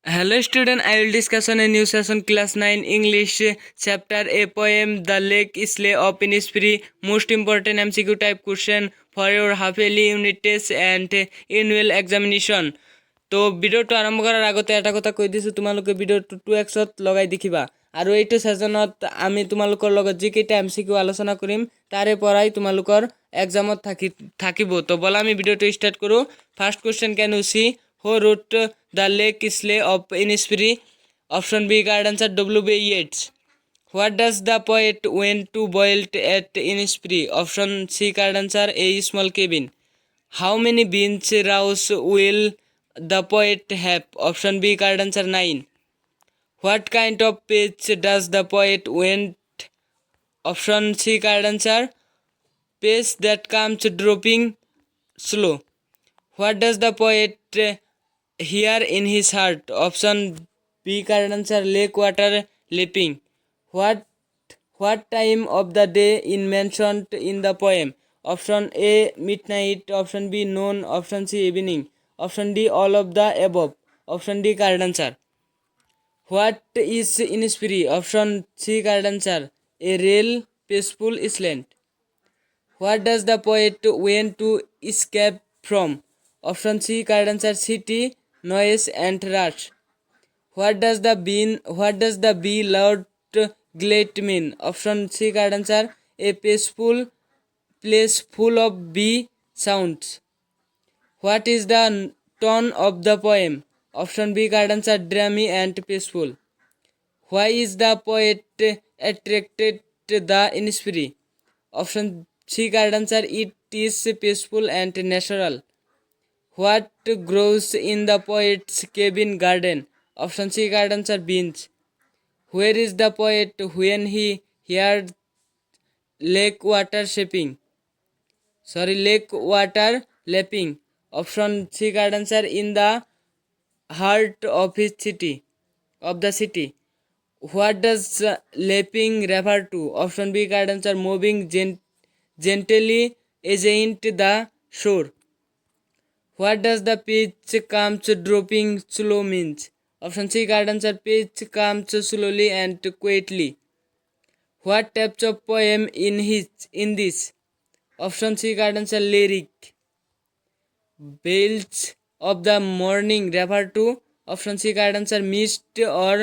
Hello student, I will discuss on a new session class 9 English chapter a poem The Lake Slay of Innisfree. Most important MCQ type question for your half yearly unit test and annual examination. তো ভিডিওটো আৰম্ভ কৰাৰ আগতে এটা কথা কৈ দিছোঁ, তোমালোকে ভিডিওটো 2x লগাই দেখিবা আৰু এইটো ছেছনত আমি তোমালোকৰ লগত যিকেইটা MCQ আলোচনা কৰিম তাৰে পৰাই তোমালোকৰ এক্সামত থাকিব। তো বলা আমি ভিডিওটো ষ্টাৰ্ট কৰোঁ। First question can you see who wrote the lake isle of Innisfree? Option B card answer W.B. Yeats. What does the poet went to boiled at Innisfree? Option C card answer A small cabin. How many beans rows will the poet have? Option B card answer 9. What kind of pitch does the poet went? Option C card answer pace that comes dropping slow. What does the poet hear in his heart? Option B card answer lake water lapping. What time of the day is mentioned in the poem? Option A midnight, option B noon, option C evening, option D all of the above, option D card answer. What is Innisfree? Option C card answer a real peaceful island. What does the poet want to escape from? Option C card answer city noise and rush. What does the bee loud glad mean? Option C card answer a peaceful place full of bee sounds. What is the tone of the poem? Option B card answer dreamy and peaceful. Why is the poet attracted the Innisfree? Option C card answer it is peaceful and natural. What grows in the poet's cabin garden? Option C card answer beans. Where is the poet when he heard lake water lapping? Option C card answer in the heart of the city. What does lapping refer to? Option B card answer moving gently against the shore. What does the pitch comes dropping slow means? Option C card answer pitch comes slowly and quietly. What types of poem in this? Option C card answer lyric. Bells of the morning refer to? Option C card answer mist or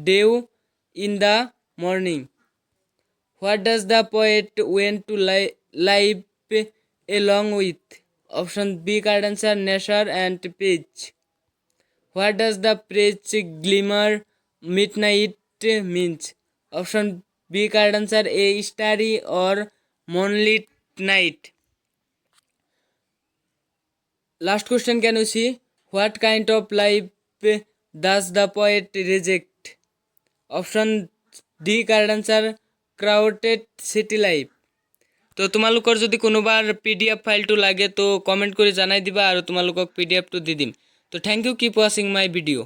dew in the morning. What does the poet want to live along with? Option B card answer nature and peace. What does the phrase glimmer midnight means? Option B card answer a starry or moonlit night. Last question can you see? What kind of life does the poet reject? Option D card answer crowded city life. তো তোমালোকৰ যদি কোনোবাৰ PDF ফাইলটো লাগে তো comment কৰি জনাই দিবা আৰু তোমালোকক PDF টো দি দিম। তো thank you, keep watching my video.